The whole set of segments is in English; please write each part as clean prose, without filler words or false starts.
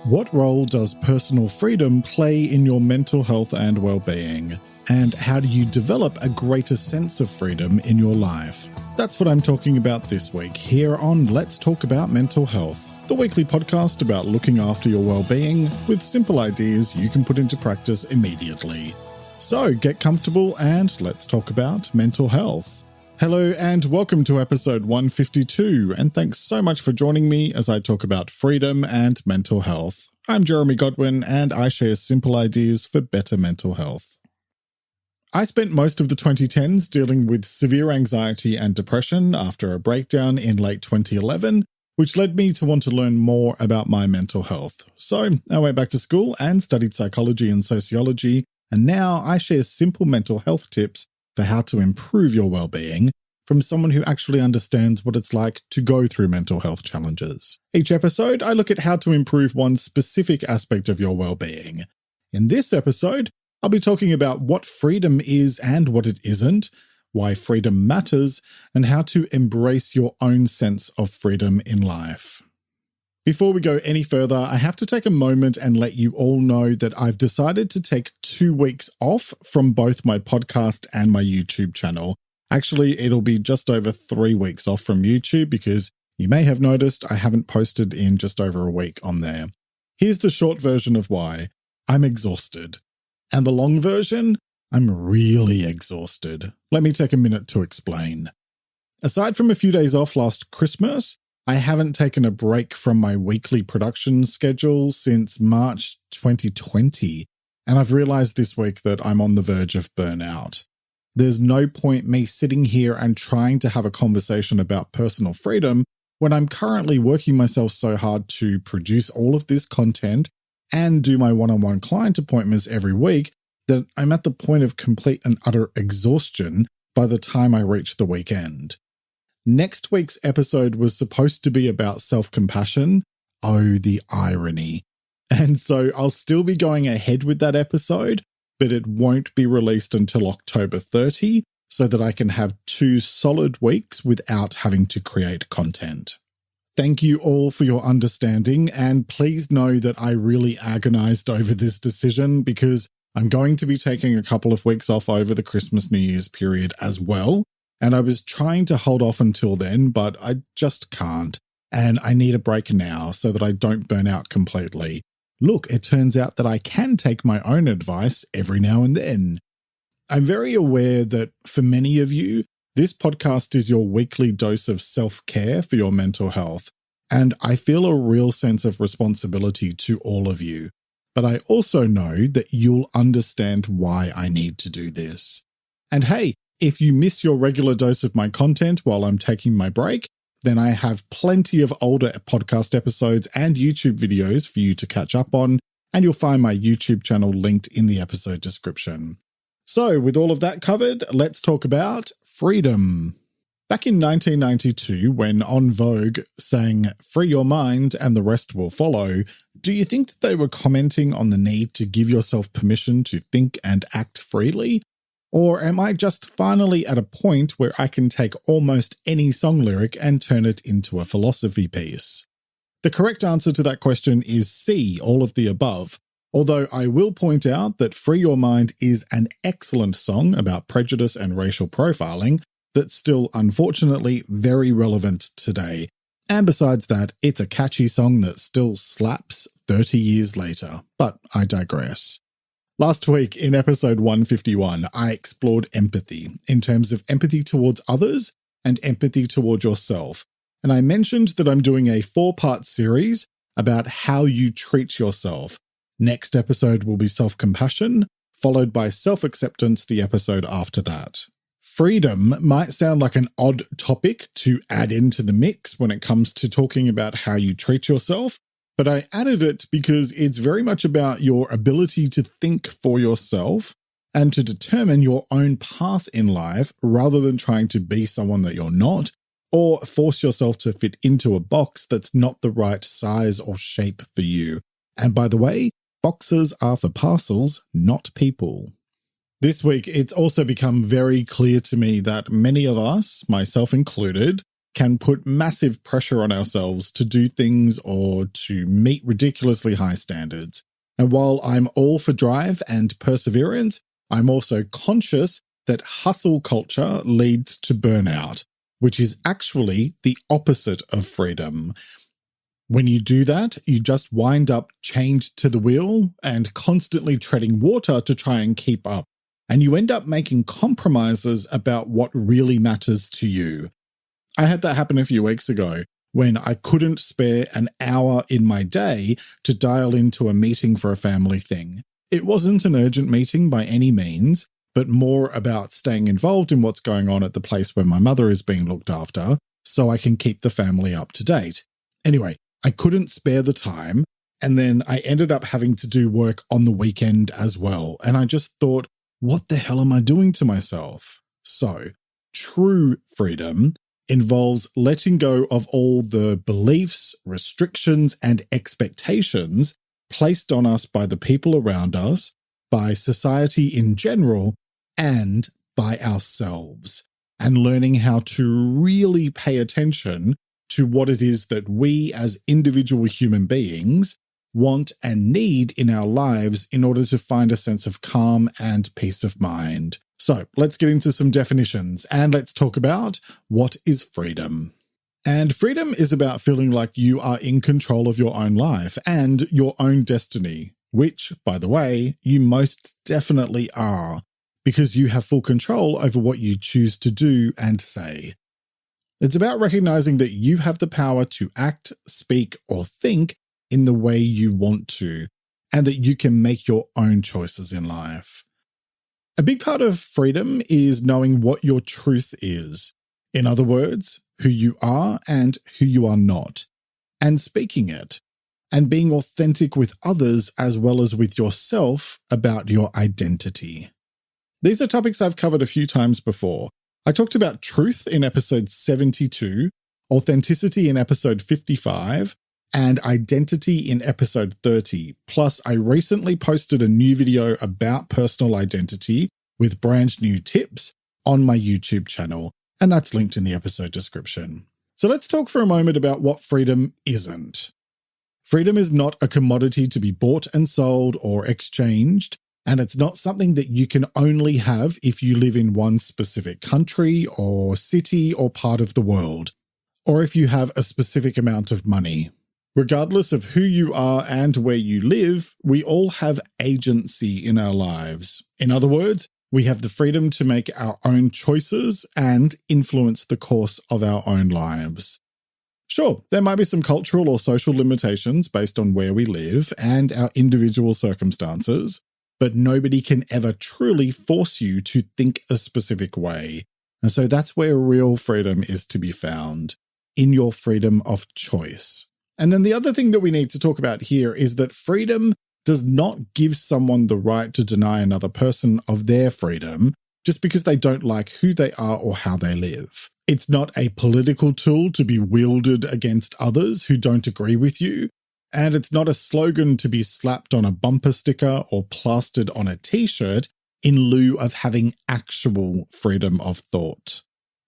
What role does personal freedom play in your mental health and well-being? And how do you develop a greater sense of freedom in your life? That's what I'm talking about this week here on Let's Talk About Mental Health, the weekly podcast about looking after your well-being with simple ideas you can put into practice immediately. So get comfortable and let's talk about mental health. Hello and welcome to episode 152, and thanks so much for joining me as I talk about freedom and mental health. I'm Jeremy Godwin and I share simple ideas for better mental health. I spent most of the 2010s dealing with severe anxiety and depression after a breakdown in late 2011, which led me to want to learn more about my mental health. So I went back to school and studied psychology and sociology, and now I share simple mental health tips for how to improve your well-being from someone who actually understands what it's like to go through mental health challenges. Each episode, I look at how to improve one specific aspect of your well-being. In this episode, I'll be talking about what freedom is and what it isn't, why freedom matters, and how to embrace your own sense of freedom in life. Before we go any further, I have to take a moment and let you all know that I've decided to take 2 weeks off from both my podcast and my YouTube channel. Actually, it'll be just over 3 weeks off from YouTube because you may have noticed I haven't posted in just over a week on there. Here's the short version of why. I'm exhausted. And the long version? I'm really exhausted. Let me take a minute to explain. Aside from a few days off last Christmas, I haven't taken a break from my weekly production schedule since March 2020, and I've realized this week that I'm on the verge of burnout. There's no point me sitting here and trying to have a conversation about personal freedom when I'm currently working myself so hard to produce all of this content and do my one-on-one client appointments every week that I'm at the point of complete and utter exhaustion by the time I reach the weekend. Next week's episode was supposed to be about self-compassion. Oh, the irony. And so I'll still be going ahead with that episode, but it won't be released until October 30 so that I can have 2 solid weeks without having to create content. Thank you all for your understanding, and please know that I really agonized over this decision because I'm going to be taking a couple of weeks off over the Christmas-New Year's period as well. And I was trying to hold off until then, but I just can't. And I need a break now so that I don't burn out completely. Look, it turns out that I can take my own advice every now and then. I'm very aware that for many of you, this podcast is your weekly dose of self-care for your mental health. And I feel a real sense of responsibility to all of you. But I also know that you'll understand why I need to do this. And hey, if you miss your regular dose of my content while I'm taking my break, then I have plenty of older podcast episodes and YouTube videos for you to catch up on, and you'll find my YouTube channel linked in the episode description. So, with all of that covered, let's talk about freedom. Back in 1992, when En Vogue sang "Free your mind and the rest will follow," do you think that they were commenting on the need to give yourself permission to think and act freely? Or am I just finally at a point where I can take almost any song lyric and turn it into a philosophy piece? The correct answer to that question is C, all of the above, although I will point out that Free Your Mind is an excellent song about prejudice and racial profiling that's still, unfortunately, very relevant today. And besides that, it's a catchy song that still slaps 30 years later. But I digress. Last week, in episode 151, I explored empathy in terms of empathy towards others and empathy towards yourself. And I mentioned that I'm doing a 4-part series about how you treat yourself. Next episode will be self-compassion, followed by self-acceptance the episode after that. Freedom might sound like an odd topic to add into the mix when it comes to talking about how you treat yourself, but I added it because it's very much about your ability to think for yourself and to determine your own path in life rather than trying to be someone that you're not or force yourself to fit into a box that's not the right size or shape for you. And by the way, boxes are for parcels, not people. This week, it's also become very clear to me that many of us, myself included, can put massive pressure on ourselves to do things or to meet ridiculously high standards. And while I'm all for drive and perseverance, I'm also conscious that hustle culture leads to burnout, which is actually the opposite of freedom. When you do that, you just wind up chained to the wheel and constantly treading water to try and keep up. And you end up making compromises about what really matters to you. I had that happen a few weeks ago when I couldn't spare an hour in my day to dial into a meeting for a family thing. It wasn't an urgent meeting by any means, but more about staying involved in what's going on at the place where my mother is being looked after so I can keep the family up to date. Anyway, I couldn't spare the time, and then I ended up having to do work on the weekend as well. And I just thought, what the hell am I doing to myself? So, true freedom involves letting go of all the beliefs, restrictions, and expectations placed on us by the people around us, by society in general, and by ourselves, and learning how to really pay attention to what it is that we as individual human beings want and need in our lives in order to find a sense of calm and peace of mind. So let's get into some definitions and let's talk about what is freedom. And freedom is about feeling like you are in control of your own life and your own destiny, which, by the way, you most definitely are, because you have full control over what you choose to do and say. It's about recognizing that you have the power to act, speak, or think in the way you want to, and that you can make your own choices in life. A big part of freedom is knowing what your truth is. In other words, who you are and who you are not, and speaking it, and being authentic with others as well as with yourself about your identity. These are topics I've covered a few times before. I talked about truth in episode 72, authenticity in episode 55, and identity in episode 30. Plus, I recently posted a new video about personal identity with brand new tips on my YouTube channel, and that's linked in the episode description. So let's talk for a moment about what freedom isn't. Freedom is not a commodity to be bought and sold or exchanged, and it's not something that you can only have if you live in one specific country or city or part of the world, or if you have a specific amount of money. Regardless of who you are and where you live, we all have agency in our lives. In other words, we have the freedom to make our own choices and influence the course of our own lives. Sure, there might be some cultural or social limitations based on where we live and our individual circumstances, but nobody can ever truly force you to think a specific way. And so that's where real freedom is to be found, in your freedom of choice. And then the other thing that we need to talk about here is that freedom does not give someone the right to deny another person of their freedom just because they don't like who they are or how they live. It's not a political tool to be wielded against others who don't agree with you. And it's not a slogan to be slapped on a bumper sticker or plastered on a t-shirt in lieu of having actual freedom of thought.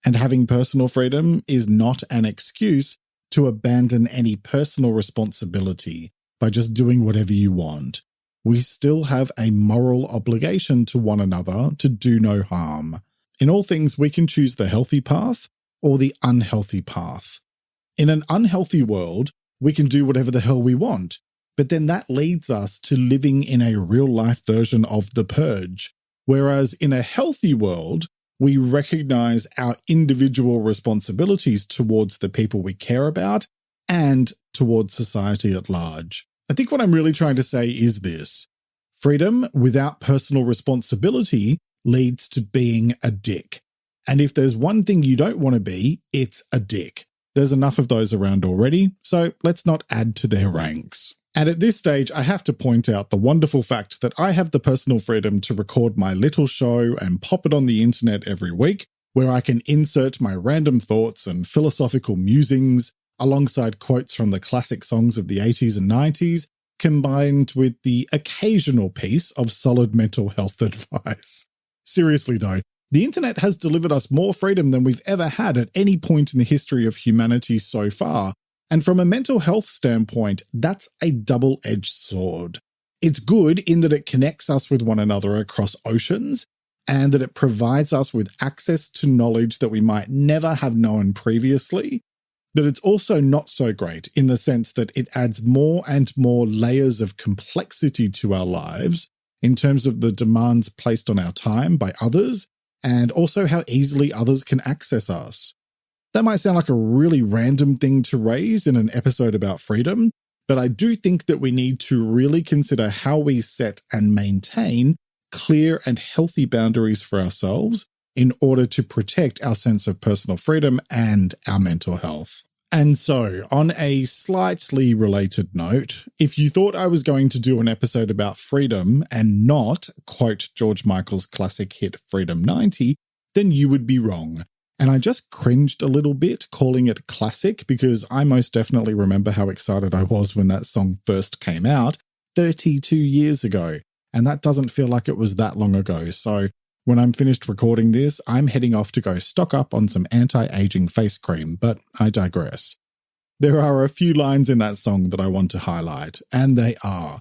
And having personal freedom is not an excuse to abandon any personal responsibility by just doing whatever you want. We still have a moral obligation to one another to do no harm. In all things, we can choose the healthy path or the unhealthy path. In an unhealthy world, we can do whatever the hell we want, but then that leads us to living in a real-life version of the purge. Whereas in a healthy world, we recognize our individual responsibilities towards the people we care about and towards society at large. I think what I'm really trying to say is this: freedom without personal responsibility leads to being a dick. And if there's one thing you don't want to be, it's a dick. There's enough of those around already, so let's not add to their ranks. And at this stage, I have to point out the wonderful fact that I have the personal freedom to record my little show and pop it on the internet every week, where I can insert my random thoughts and philosophical musings alongside quotes from the classic songs of the 80s and 90s, combined with the occasional piece of solid mental health advice. Seriously though, The internet has delivered us more freedom than we've ever had at any point in the history of humanity so far. And from a mental health standpoint, that's a double-edged sword. It's good in that it connects us with one another across oceans, and that it provides us with access to knowledge that we might never have known previously. But it's also not so great in the sense that it adds more and more layers of complexity to our lives in terms of the demands placed on our time by others, and also how easily others can access us. That might sound like a really random thing to raise in an episode about freedom, but I do think that we need to really consider how we set and maintain clear and healthy boundaries for ourselves in order to protect our sense of personal freedom and our mental health. And so, on a slightly related note, if you thought I was going to do an episode about freedom and not quote George Michael's classic hit Freedom 90, then you would be wrong. And I just cringed a little bit calling it classic because I most definitely remember how excited I was when that song first came out 32 years ago. And that doesn't feel like it was that long ago. So when I'm finished recording this, I'm heading off to go stock up on some anti-aging face cream, but I digress. There are a few lines in that song that I want to highlight, and they are,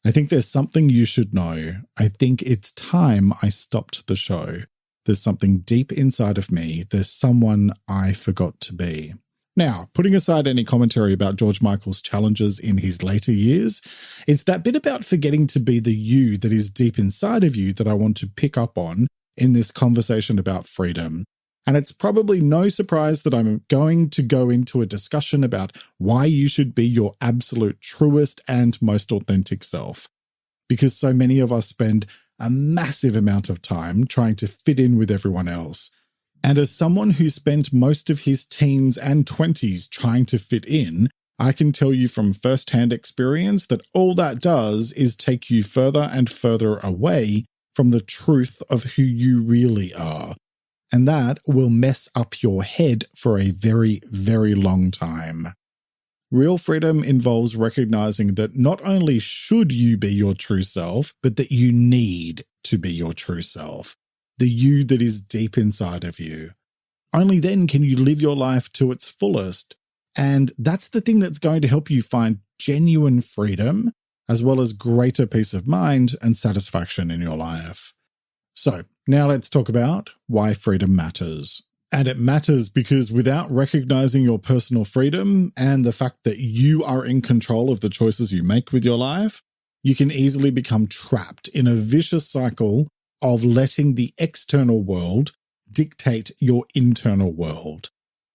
I think there's something you should know. I think it's time I stopped the show. There's something deep inside of me. There's someone I forgot to be. Now, putting aside any commentary about George Michael's challenges in his later years, it's that bit about forgetting to be the you that is deep inside of you that I want to pick up on in this conversation about freedom. And it's probably no surprise that I'm going to go into a discussion about why you should be your absolute truest and most authentic self. Because so many of us spend a massive amount of time trying to fit in with everyone else. And as someone who spent most of his teens and 20s trying to fit in, I can tell you from first-hand experience that all that does is take you further and further away from the truth of who you really are. And that will mess up your head for a very, very long time. Real freedom involves recognizing that not only should you be your true self, but that you need to be your true self. The you that is deep inside of you. Only then can you live your life to its fullest. And that's the thing that's going to help you find genuine freedom, as well as greater peace of mind and satisfaction in your life. So now let's talk about why freedom matters. And it matters because without recognizing your personal freedom and the fact that you are in control of the choices you make with your life, you can easily become trapped in a vicious cycle of letting the external world dictate your internal world.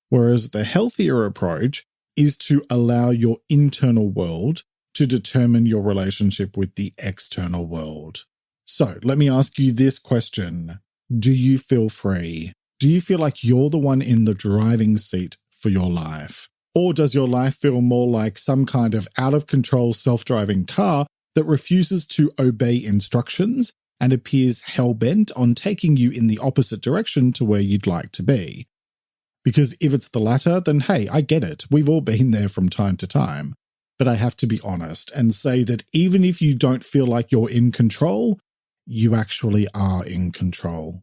Whereas the healthier approach is to allow your internal world to determine your relationship with the external world. So let me ask you this question. Do you feel free? Do you feel like you're the one in the driving seat for your life? Or does your life feel more like some kind of out-of-control self-driving car that refuses to obey instructions and appears hell-bent on taking you in the opposite direction to where you'd like to be? Because if it's the latter, then hey, I get it. We've all been there from time to time. But I have to be honest and say that even if you don't feel like you're in control, you actually are in control.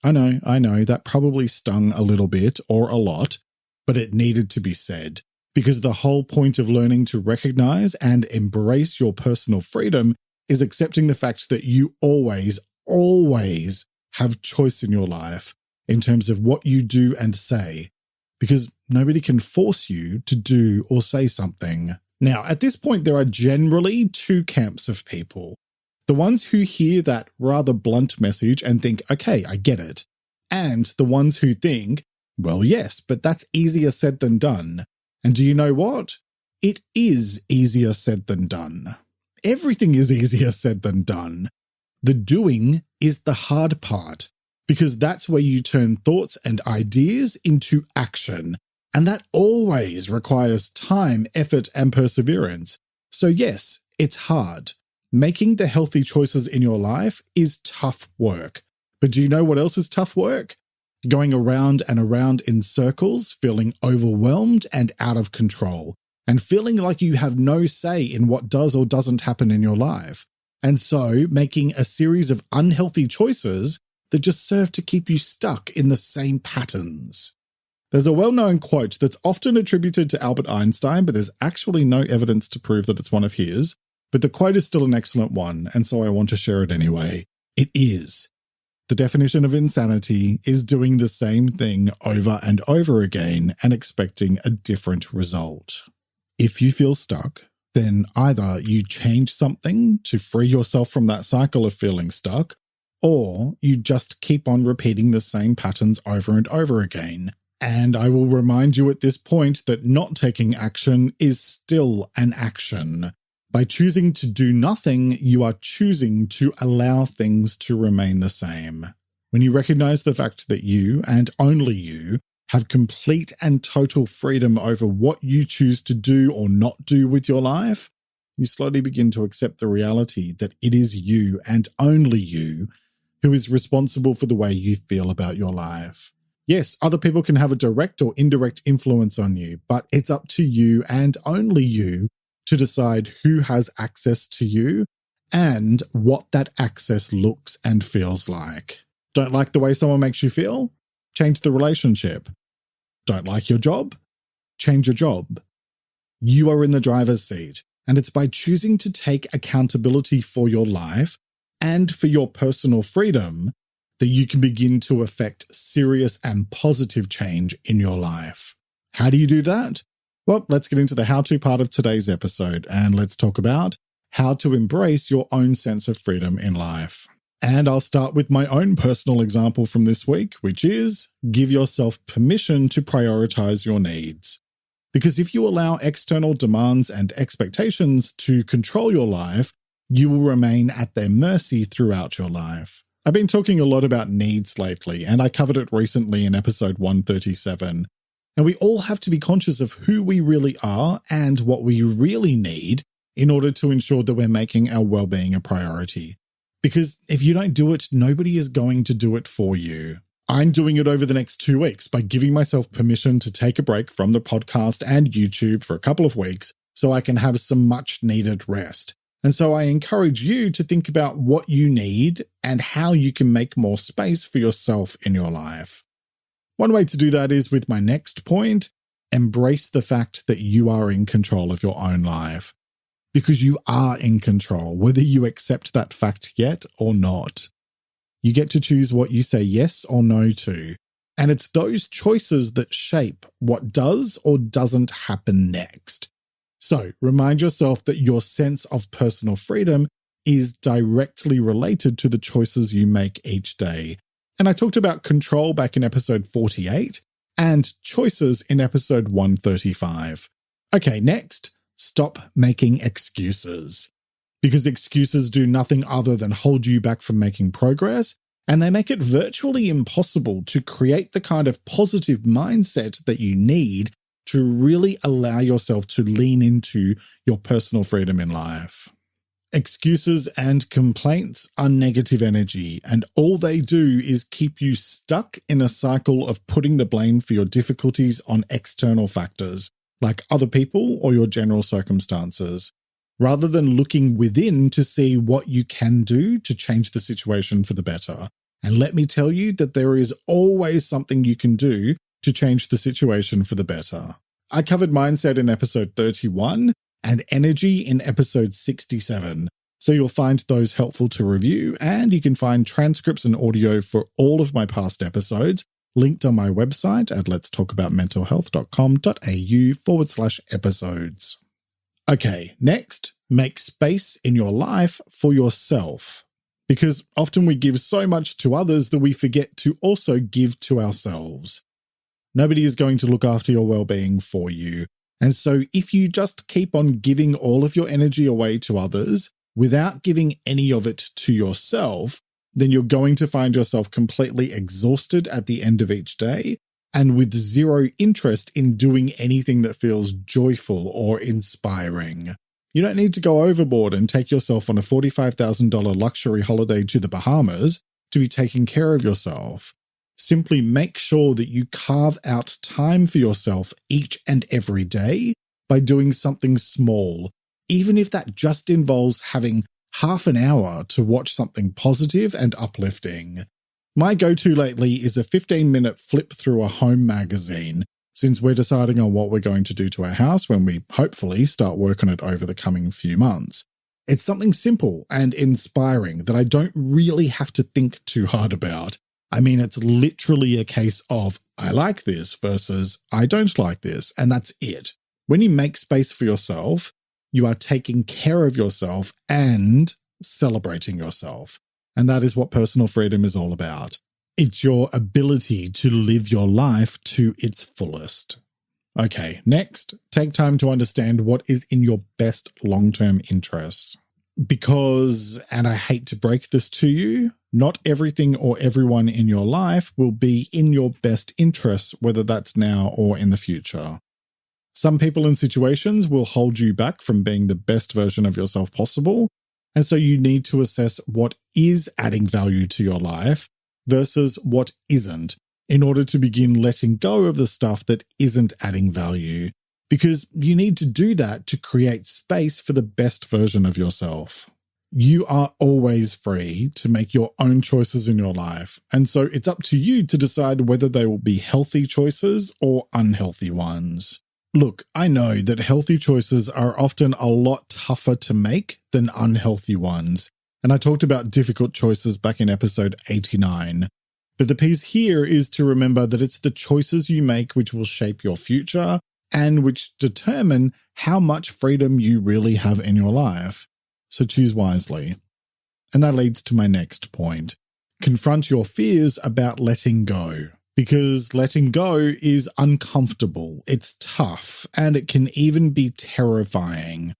I know, that probably stung a little bit or a lot, but it needed to be said. Because the whole point of learning to recognize and embrace your personal freedom is accepting the fact that you always have choice in your life in terms of what you do and say, because nobody can force you to do or say something. Now, at this point, there are generally two camps of people. The ones who hear that rather blunt message and think, okay, I get it. And the ones who think, well, yes, but that's easier said than done. And do you know what? It is easier said than done. Everything is easier said than done. The doing is the hard part, because that's where you turn thoughts and ideas into action. And that always requires time, effort, and perseverance. So yes, it's hard. Making the healthy choices in your life is tough work. But do you know what else is tough work? Going around and around in circles, feeling overwhelmed and out of control, and feeling like you have no say in what does or doesn't happen in your life. And so making a series of unhealthy choices that just serve to keep you stuck in the same patterns. There's a well-known quote that's often attributed to Albert Einstein, but there's actually no evidence to prove that it's one of his. But the quote is still an excellent one, and so I want to share it anyway. It is: the definition of insanity is doing the same thing over and over again and expecting a different result. If you feel stuck, then either you change something to free yourself from that cycle of feeling stuck, or you just keep on repeating the same patterns over and over again. And I will remind you at this point that not taking action is still an action. By choosing to do nothing, you are choosing to allow things to remain the same. When you recognize the fact that you, and only you, have complete and total freedom over what you choose to do or not do with your life, you slowly begin to accept the reality that it is you and only you who is responsible for the way you feel about your life. Yes, other people can have a direct or indirect influence on you, but it's up to you and only you to decide who has access to you and what that access looks and feels like. Don't like the way someone makes you feel? Change the relationship. Don't like your job? Change your job. You are in the driver's seat, and it's by choosing to take accountability for your life and for your personal freedom that you can begin to affect serious and positive change in your life. How do you do that? Well, let's get into the how-to part of today's episode, and let's talk about how to embrace your own sense of freedom in life. And I'll start with my own personal example from this week, which is give yourself permission to prioritize your needs. Because if you allow external demands and expectations to control your life, you will remain at their mercy throughout your life. I've been talking a lot about needs lately, and I covered it recently in episode 137. And we all have to be conscious of who we really are and what we really need in order to ensure that we're making our well-being a priority. Because if you don't do it, nobody is going to do it for you. I'm doing it over the next 2 weeks by giving myself permission to take a break from the podcast and YouTube for a couple of weeks so I can have some much-needed rest. And so I encourage you to think about what you need and how you can make more space for yourself in your life. One way to do that is with my next point: embrace the fact that you are in control of your own life. Because you are in control, whether you accept that fact yet or not. You get to choose what you say yes or no to. And it's those choices that shape what does or doesn't happen next. So remind yourself that your sense of personal freedom is directly related to the choices you make each day. And I talked about control back in episode 48 and choices in episode 135. Okay, next, stop making excuses. Because excuses do nothing other than hold you back from making progress, and they make it virtually impossible to create the kind of positive mindset that you need to really allow yourself to lean into your personal freedom in life. Excuses and complaints are negative energy, and all they do is keep you stuck in a cycle of putting the blame for your difficulties on external factors, like other people or your general circumstances, rather than looking within to see what you can do to change the situation for the better. And let me tell you that there is always something you can do to change the situation for the better. I covered mindset in episode 31 and energy in episode 67. So you'll find those helpful to review, and you can find transcripts and audio for all of my past episodes linked on my website at letstalkaboutmentalhealth.com.au/episodes. Okay, next, make space in your life for yourself. Because often we give so much to others that we forget to also give to ourselves. Nobody is going to look after your well-being for you. And so if you just keep on giving all of your energy away to others without giving any of it to yourself, then you're going to find yourself completely exhausted at the end of each day and with zero interest in doing anything that feels joyful or inspiring. You don't need to go overboard and take yourself on a $45,000 luxury holiday to the Bahamas to be taking care of yourself. Simply make sure that you carve out time for yourself each and every day by doing something small, even if that just involves having half an hour to watch something positive and uplifting. My go-to lately is a 15-minute flip through a home magazine, since we're deciding on what we're going to do to our house when we hopefully start work on it over the coming few months. It's something simple and inspiring that I don't really have to think too hard about. I mean, it's literally a case of I like this versus I don't like this, and that's it. When you make space for yourself, you are taking care of yourself and celebrating yourself. And that is what personal freedom is all about. It's your ability to live your life to its fullest. Okay, next, take time to understand what is in your best long-term interests. Because, and I hate to break this to you, not everything or everyone in your life will be in your best interests, whether that's now or in the future. Some people and situations will hold you back from being the best version of yourself possible, and so you need to assess what is adding value to your life versus what isn't, in order to begin letting go of the stuff that isn't adding value, because you need to do that to create space for the best version of yourself. You are always free to make your own choices in your life, and so it's up to you to decide whether they will be healthy choices or unhealthy ones. Look, I know that healthy choices are often a lot tougher to make than unhealthy ones, and I talked about difficult choices back in episode 89. But the piece here is to remember that it's the choices you make which will shape your future and which determine how much freedom you really have in your life. So choose wisely. And that leads to my next point. Confront your fears about letting go. Because letting go is uncomfortable, it's tough, and it can even be terrifying.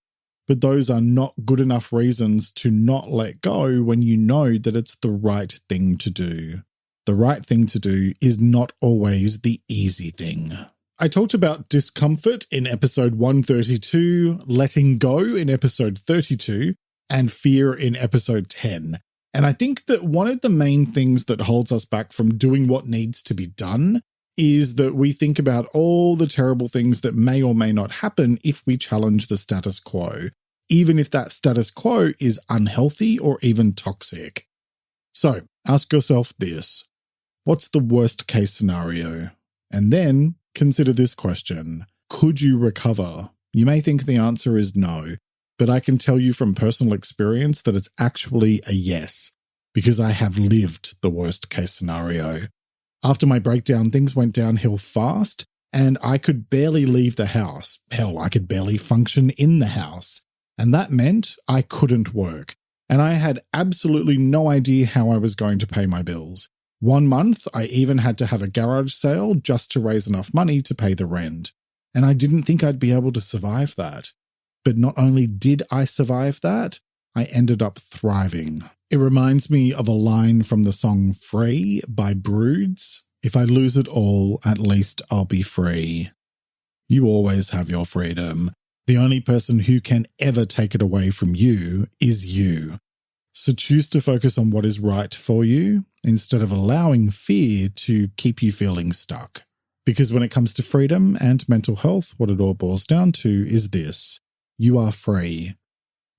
But those are not good enough reasons to not let go when you know that it's the right thing to do. The right thing to do is not always the easy thing. I talked about discomfort in episode 132, letting go in episode 32, and fear in episode 10. And I think that one of the main things that holds us back from doing what needs to be done is that we think about all the terrible things that may or may not happen if we challenge the status quo, even if that status quo is unhealthy or even toxic. So ask yourself this: what's the worst case scenario? And then consider this question: could you recover? You may think the answer is no, but I can tell you from personal experience that it's actually a yes, because I have lived the worst case scenario. After my breakdown, things went downhill fast, and I could barely leave the house. Hell, I could barely function in the house. And that meant I couldn't work. And I had absolutely no idea how I was going to pay my bills. 1 month, I even had to have a garage sale just to raise enough money to pay the rent. And I didn't think I'd be able to survive that. But not only did I survive that, I ended up thriving. It reminds me of a line from the song Free by Broods. If I lose it all, at least I'll be free. You always have your freedom. The only person who can ever take it away from you is you. So choose to focus on what is right for you instead of allowing fear to keep you feeling stuck. Because when it comes to freedom and mental health, what it all boils down to is this: you are free.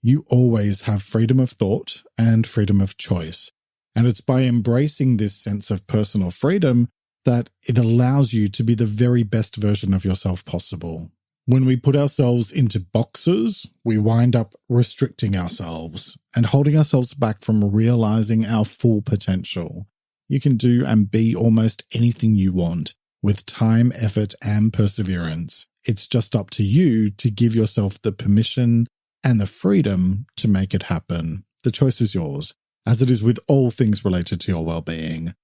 You always have freedom of thought and freedom of choice. And it's by embracing this sense of personal freedom that it allows you to be the very best version of yourself possible. When we put ourselves into boxes, we wind up restricting ourselves and holding ourselves back from realizing our full potential. You can do and be almost anything you want with time, effort, and perseverance. It's just up to you to give yourself the permission and the freedom to make it happen. The choice is yours, as it is with all things related to your well-being.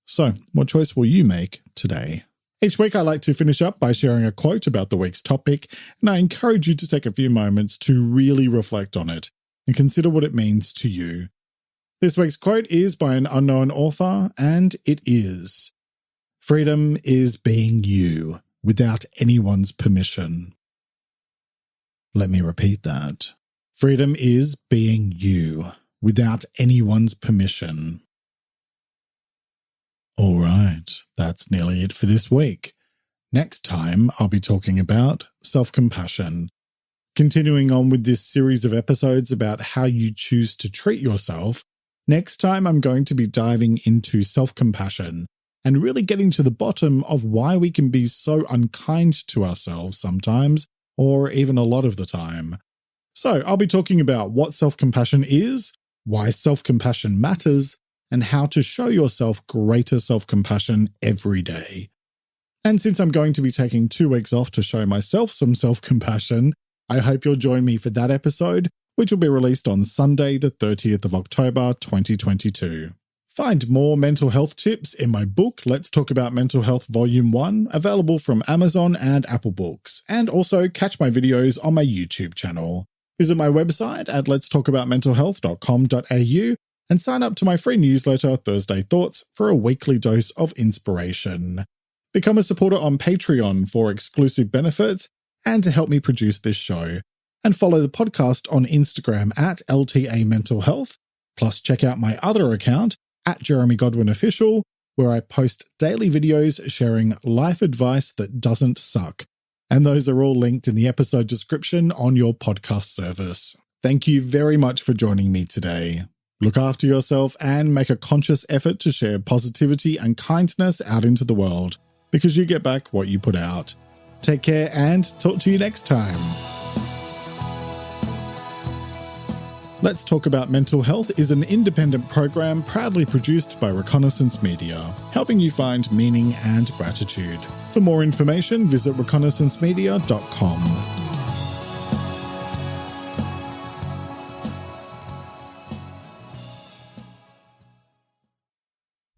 So, what choice will you make today? Each week I like to finish up by sharing a quote about the week's topic, and I encourage you to take a few moments to really reflect on it and consider what it means to you. This week's quote is by an unknown author, and it is: "Freedom is being you without anyone's permission." Let me repeat that. Freedom is being you without anyone's permission. All right, that's nearly it for this week. Next time, I'll be talking about self-compassion. Continuing on with this series of episodes about how you choose to treat yourself, Next time, I'm going to be diving into self-compassion and really getting to the bottom of why we can be so unkind to ourselves sometimes, or even a lot of the time. So I'll be talking about what self-compassion is, why self-compassion matters, and how to show yourself greater self-compassion every day. And since I'm going to be taking 2 weeks off to show myself some self-compassion, I hope you'll join me for that episode, which will be released on Sunday, the 30th of October, 2022. Find more mental health tips in my book, Let's Talk About Mental Health Volume 1, available from Amazon and Apple Books, and also catch my videos on my YouTube channel. Visit my website at letstalkaboutmentalhealth.com.au and sign up to my free newsletter, Thursday Thoughts, for a weekly dose of inspiration. Become a supporter on Patreon for exclusive benefits and to help me produce this show. And follow the podcast on Instagram at LTA Mental Health, plus check out my other account at Jeremy Godwin Official, where I post daily videos sharing life advice that doesn't suck. And those are all linked in the episode description on your podcast service. Thank you very much for joining me today. Look after yourself and make a conscious effort to share positivity and kindness out into the world, because you get back what you put out. Take care and talk to you next time. Let's Talk About Mental Health is an independent program proudly produced by Reconnaissance Media, helping you find meaning and gratitude. For more information, visit reconnaissancemedia.com.